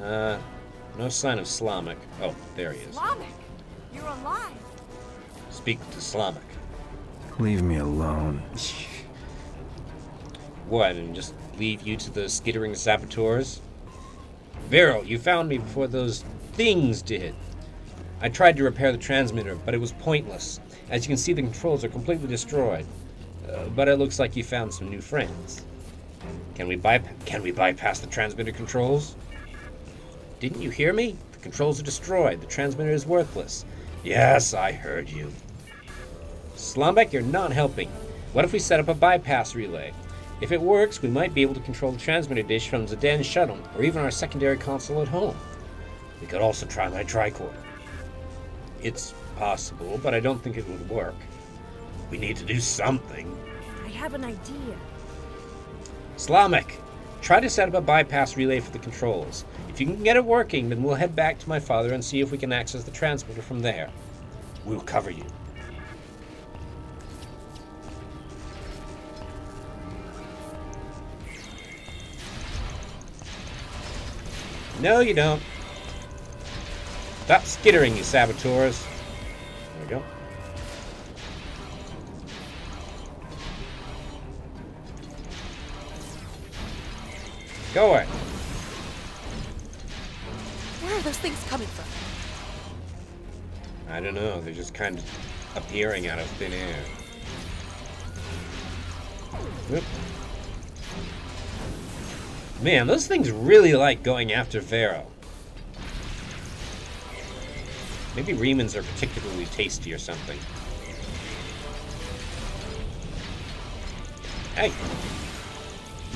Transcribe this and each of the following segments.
No sign of Slamek. Oh, there he is. Slamek, you're alive. Speak to Slamek. Leave me alone. What, and just leave you to the skittering saboteurs? Vero, you found me before those things did. I tried to repair the transmitter, but it was pointless. As you can see, the controls are completely destroyed. But it looks like you found some new friends. Can we bypass the transmitter controls? Didn't you hear me? The controls are destroyed. The transmitter is worthless. Yes, I heard you. Slamek, you're not helping. What if we set up a bypass relay? If it works, we might be able to control the transmitter dish from Zidane shuttle, or even our secondary console at home. We could also try my tricorder. It's possible, but I don't think it would work. We need to do something. I have an idea. Slamek, try to set up a bypass relay for the controls. If you can get it working, then we'll head back to my father and see if we can access the transmitter from there. We'll cover you. No, you don't. Stop skittering, you saboteurs. There we go. Go away. Where are those things coming from? I don't know. They're just kind of appearing out of thin air. Whoop. Man, those things really like going after Vero. Maybe Remans are particularly tasty or something. Hey!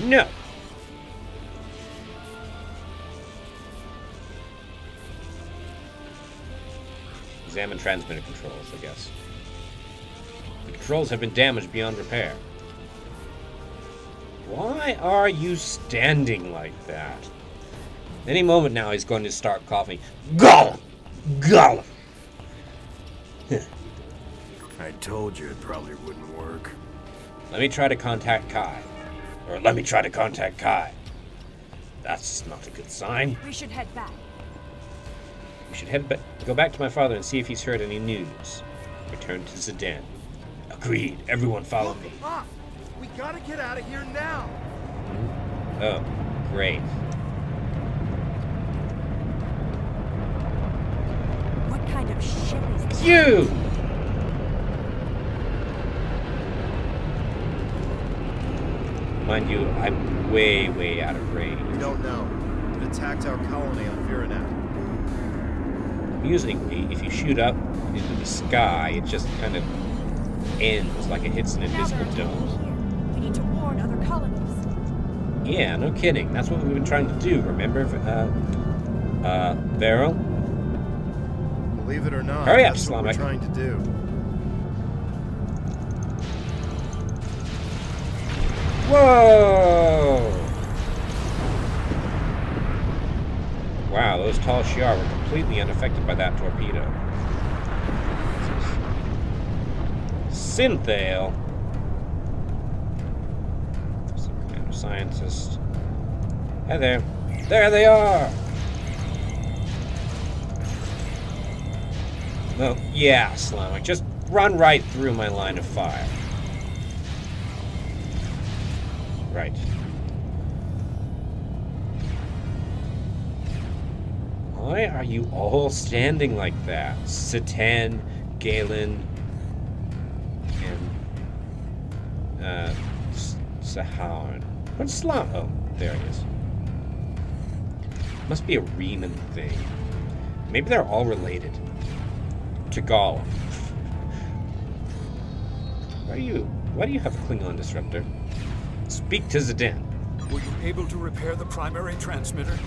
No! Examine transmitter controls, I guess. The controls have been damaged beyond repair. Why are you standing like that? Any moment now he's going to start coughing. GOLLUM! GOLLUM! I told you it probably wouldn't work. Let me try to contact Kai. Or let me try to contact Kai. That's not a good sign. We should head back. We should go back to my father and see if he's heard any news. Return to Zidane. Agreed. Everyone follow me. We gotta get out of here now. Oh, great. What kind of ship is this? You! Mind you, I'm way, way out of range. We don't know. It attacked our colony on Viranet. Amusingly, if you shoot up into the sky, it just kind of ends like it hits an invisible dome. We need to warn other colonies. Yeah, no kidding. That's what we've been trying to do, remember, Vero? Believe it or not, hurry up, that's what we're Slamek. trying to do. Whoa! Wow, those tall Shi'ar were completely unaffected by that torpedo. Synthale. Some kind of scientist. Hi there. There they are! No, yeah, Slamek. Just run right through my line of fire. Right. Why are you all standing like that? Satan, Galen, and Saharan. What's Slamek? Oh, there he is. Must be a Reman thing. Maybe they're all related to GOLLUM. Why do you have a Klingon disruptor? Speak to Zidane. Were you able to repair the primary transmitter?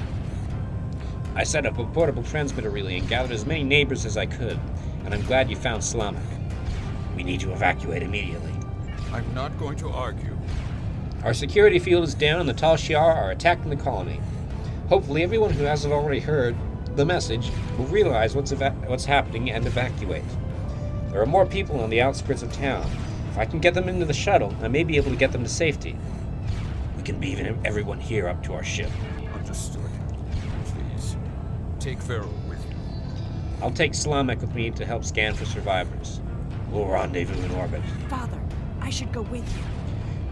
I set up a portable transmitter relay and gathered as many neighbors as I could, and I'm glad you found Slamek. We need to evacuate immediately. I'm not going to argue. Our security field is down and the Tal Shi'ar are attacking the colony. Hopefully everyone who hasn't already heard the message will realize what's happening and evacuate. There are more people on the outskirts of town. If I can get them into the shuttle, I may be able to get them to safety. We can beam everyone here up to our ship. Understood. Please. take Varel with you. I'll take Slamek with me to help scan for survivors. We'll rendezvous in orbit. Father, I should go with you.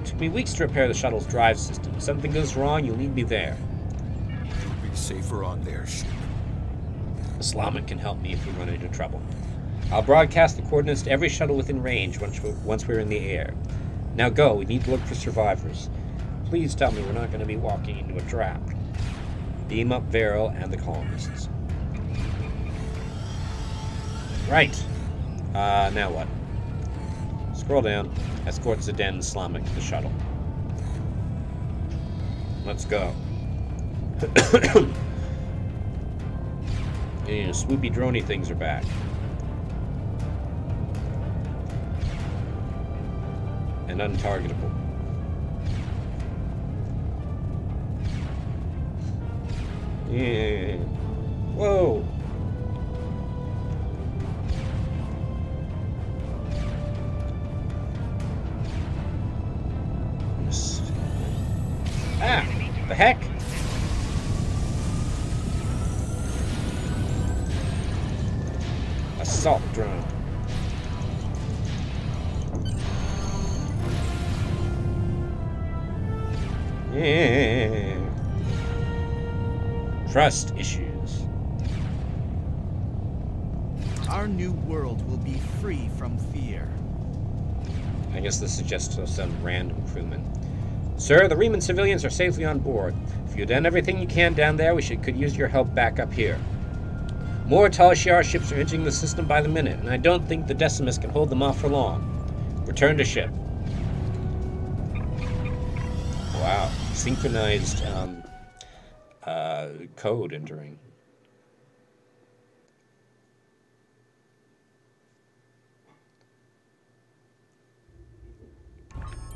It took me weeks to repair the shuttle's drive system. If something goes wrong, you'll need me there. You'll be safer on their ship. Slamek can help me if we run into trouble. I'll broadcast the coordinates to every shuttle within range once we're in the air. Now go, we need to look for survivors. Please tell me we're not going to be walking into a trap. Beam up Varel and the colonists. Right. Now what? Scroll down. Escort Zeden and Slamek to the shuttle. Let's go. Yeah, swoopy droney things are back. And untargetable. Yeah. Whoa. Ah, the heck? Assault drone. Yeah. Trust issues. Our new world will be free from fear. I guess this is just some random crewman. Sir, the Riemann civilians are safely on board. If you've done everything you can down there, could use your help back up here. More Tal Shiar ships are entering the system by the minute, and I don't think the Decimus can hold them off for long. Return to ship. Wow. Synchronized code entering.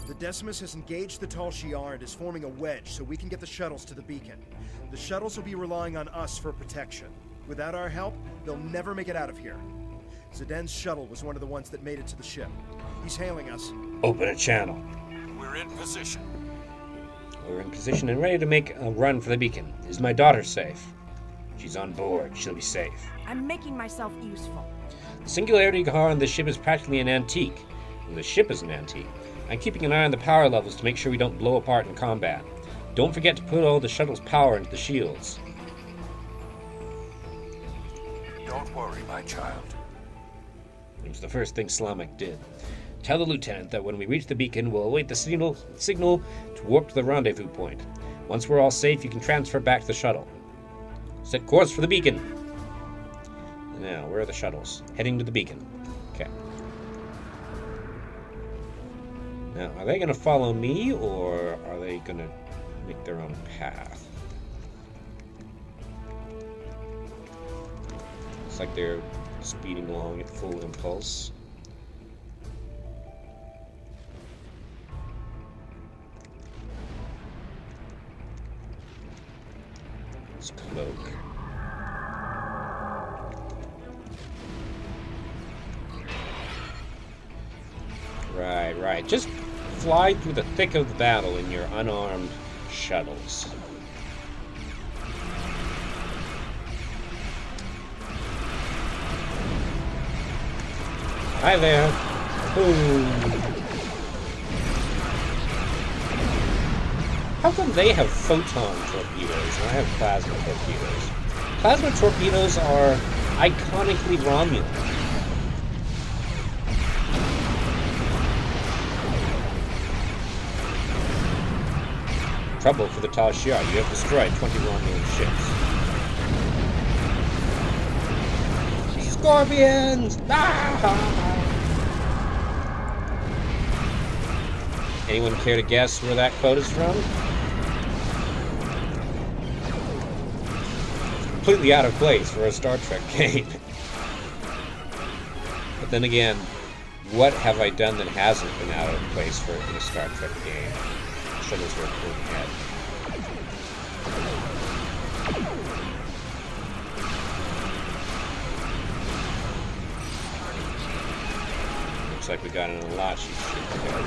The Decimus has engaged the Tal Shiar and is forming a wedge so we can get the shuttles to the beacon. The shuttles will be relying on us for protection. Without our help, they'll never make it out of here. Zeden's shuttle was one of the ones that made it to the ship. He's hailing us. Open a channel. We're in position. We're in position and ready to make a run for the beacon. Is my daughter safe? She's on board. She'll be safe. I'm making myself useful. The singularity car on this ship is practically an antique. And the ship is an antique. I'm keeping an eye on the power levels to make sure we don't blow apart in combat. Don't forget to put all the shuttle's power into the shields. Don't worry, my child. It was the first thing Slamek did. Tell the lieutenant that when we reach the beacon, we'll await the signal to warp to the rendezvous point. Once we're all safe, you can transfer back to the shuttle. Set course for the beacon. Now, where are the shuttles? Heading to the beacon. Okay. Now, are they going to follow me, or are they going to make their own path? Looks like they're speeding along at full impulse. It's cloak. Right. Just fly through the thick of the battle in your unarmed shuttles. Hi there. Boom. How come they have photon torpedoes and I have plasma torpedoes? Plasma torpedoes are iconically Romulan. Trouble for the Tal Shiar. You have destroyed 20 Romulan ships. Scorpions! Ah! Anyone care to guess where that quote is from? Completely out of place for a Star Trek game. But then again, what have I done that hasn't been out of place for a Star Trek game? Shuttles were pulling ahead. Looks like we got an Alachi ship there.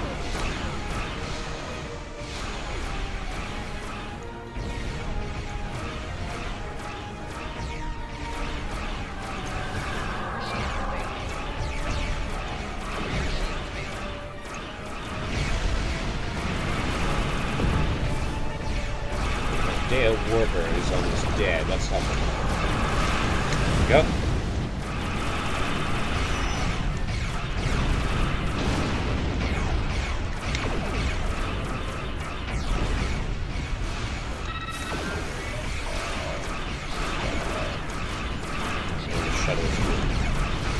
Dea Warbird is almost dead. Let's help him. Go.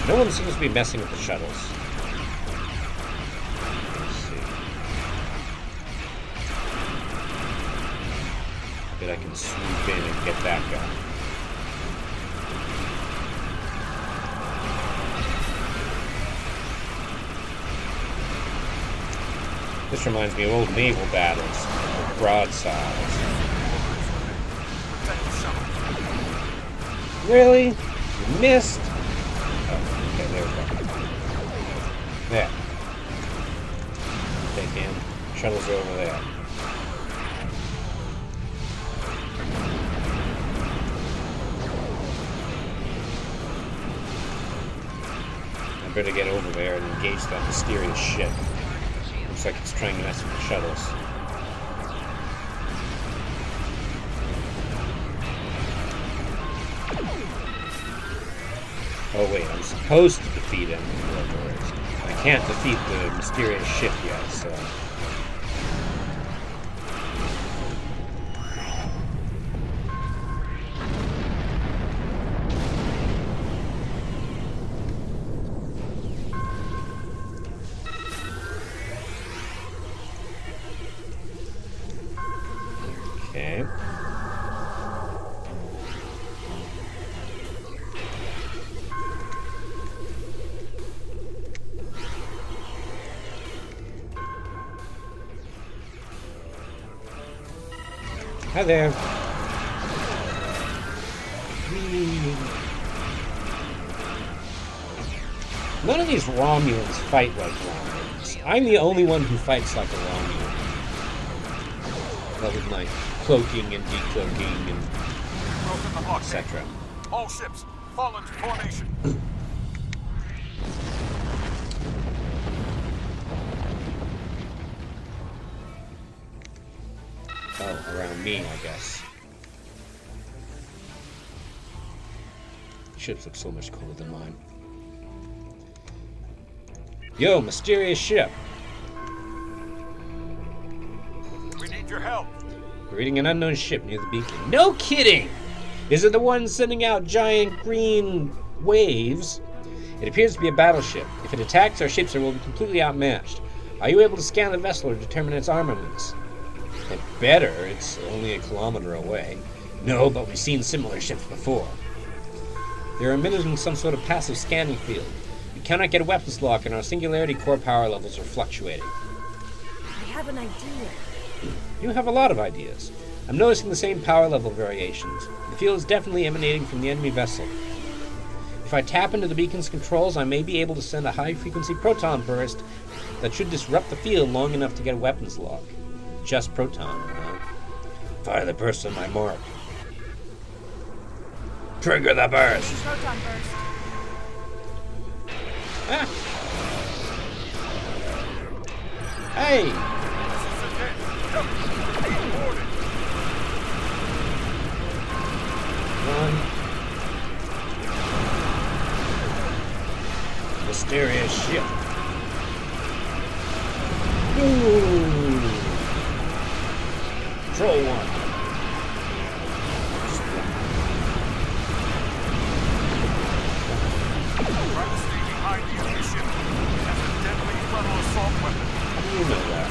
No one seems to be messing with the shuttles. Let's see. I bet I can swoop in and get that guy. This reminds me of old naval battles, broadsides. Really? You missed? Okay, there we go. There. Take him. Shuttles are over there. I better get over there and engage that mysterious ship. Looks like it's trying to mess with the shuttles. Oh wait, I'm supposed to defeat him. I can't defeat the mysterious ship yet, so... Okay. Hi there. None of these Romulans fight like Romulans. I'm the only one who fights like a Romulan. Well, with my cloaking and decloaking and etc. All ships, fall into formation. Oh, around me, I guess. Ships look so much cooler than mine. Yo, mysterious ship. We need your help. We're reading an unknown ship near the beacon. No kidding! Is it the one sending out giant green waves? It appears to be a battleship. If it attacks, our ships will be completely outmatched. Are you able to scan the vessel or determine its armaments? It better. It's only a kilometer away. No, but we've seen similar ships before. They're emitting some sort of passive scanning field. We cannot get a weapons lock, and our singularity core power levels are fluctuating. I have an idea. You have a lot of ideas. I'm noticing the same power level variations. The field is definitely emanating from the enemy vessel. If I tap into the beacon's controls, I may be able to send a high-frequency proton burst that should disrupt the field long enough to get a weapons lock. Just proton, huh? Fire the burst on my mark. Trigger the burst! Proton burst. Ah. Hey! Run. Mysterious ship. Ooh. Control one. Try to stay behind the enemy ship. That's a deadly frontal assault weapon. How do you know that?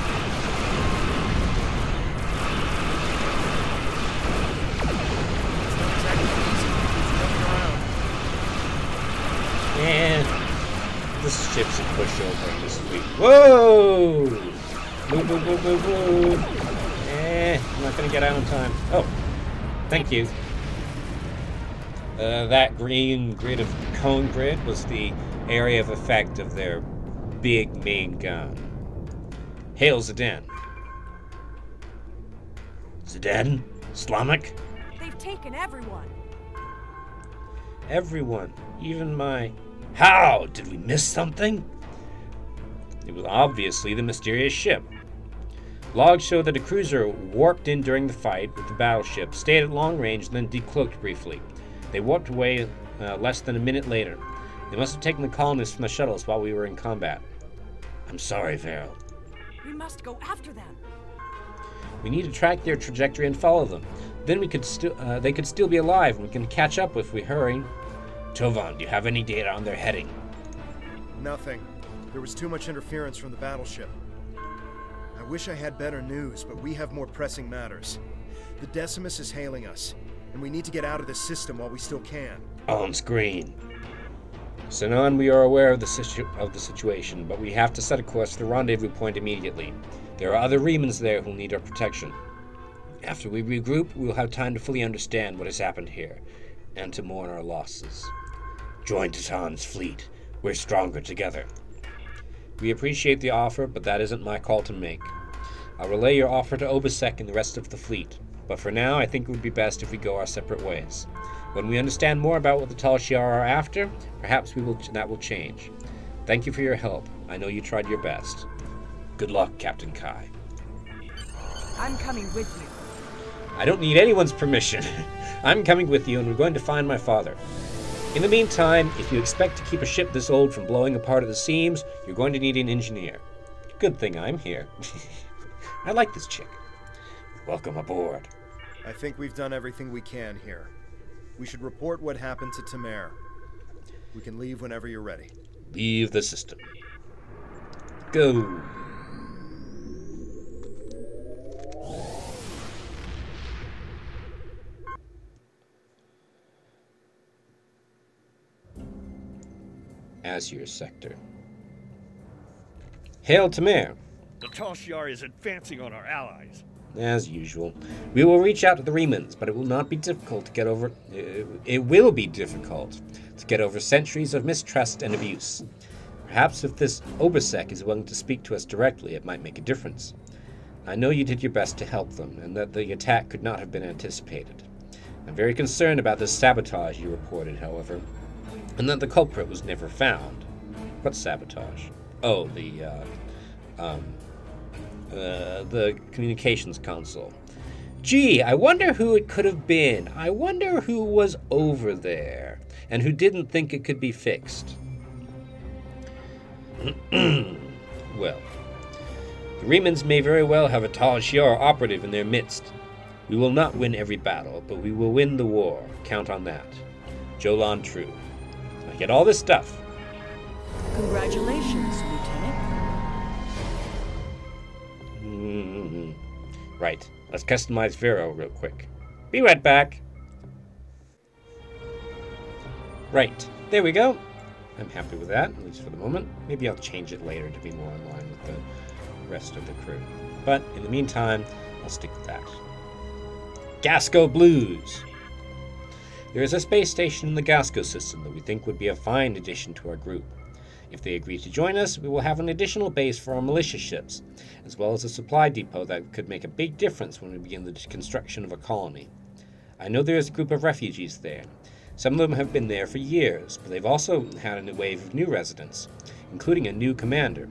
And this ship's a pushover this week. Whoa! Move, move, move, move, move. I'm not gonna get out in time. Oh, thank you. That green grid of cone grid was the area of effect of their big main gun. Hail Zidane. Zidane? Slamek? They've taken everyone. Everyone, even my... How? Did we miss something? It was obviously the mysterious ship. Logs show that a cruiser warped in during the fight with the battleship, stayed at long range, then decloaked briefly. They warped away less than a minute later. They must have taken the colonists from the shuttles while we were in combat. I'm sorry, Vero. We must go after them. We need to track their trajectory and follow them. Then they could still be alive, and we can catch up if we hurry. Tovan, do you have any data on their heading? Nothing. There was too much interference from the battleship. I wish I had better news, but we have more pressing matters. The Decimus is hailing us, and we need to get out of this system while we still can. On screen. Sinon, we are aware of the situation, but we have to set a course for the rendezvous point immediately. There are other Remans there who need our protection. After we regroup, we will have time to fully understand what has happened here, and to mourn our losses. Join Titan's fleet. We're stronger together. We appreciate the offer, but that isn't my call to make. I'll relay your offer to Obisek and the rest of the fleet, but for now, I think it would be best if we go our separate ways. When we understand more about what the Tal Shiar are after, perhaps that will change. Thank you for your help. I know you tried your best. Good luck, Captain Kai. I'm coming with you. I don't need anyone's permission. I'm coming with you, and we're going to find my father. In the meantime, if you expect to keep a ship this old from blowing apart at the seams, you're going to need an engineer. Good thing I'm here. I like this chick. Welcome aboard. I think we've done everything we can here. We should report what happened to Tamer. We can leave whenever you're ready. Leave the system. Go. Azure sector. Hail Tamer. The Tal Shiar is advancing on our allies. As usual. We will reach out to the Remans, but it will not be difficult to get over... it will be difficult to get over centuries of mistrust and abuse. Perhaps if this Obisek is willing to speak to us directly, it might make a difference. I know you did your best to help them, and that the attack could not have been anticipated. I'm very concerned about the sabotage you reported, however, and that the culprit was never found. What sabotage? Oh, the communications console. Gee, I wonder who it could have been. I wonder who was over there, and who didn't think it could be fixed. Well, the Remans may very well have a Tal Shiar operative in their midst. We will not win every battle, but we will win the war. Count on that. Jolan True. I get all this stuff. Congratulations, Lieutenant. Right. Let's customize Vero real quick. Be right back. Right. There we go. I'm happy with that, at least for the moment. Maybe I'll change it later to be more in line with the rest of the crew. But in the meantime, I'll stick with that. Gasco Blues. There is a space station in the Gasco system that we think would be a fine addition to our group. If they agree to join us, we will have an additional base for our militia ships, as well as a supply depot that could make a big difference when we begin the construction of a colony. I know there is a group of refugees there. Some of them have been there for years, but they've also had a wave of new residents, including a new commander.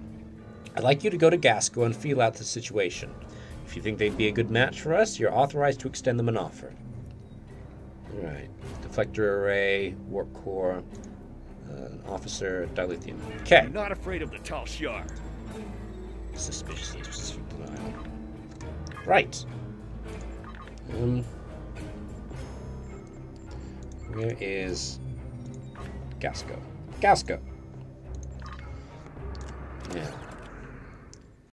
I'd like you to go to Gasco and feel out the situation. If you think they'd be a good match for us, you're authorized to extend them an offer. Alright. Deflector array, warp core, officer, dilithium. Okay. I'm not afraid of the Tal Shiar. Suspiciously specific denial. Right. Where is Gasco? Gasco. Yeah.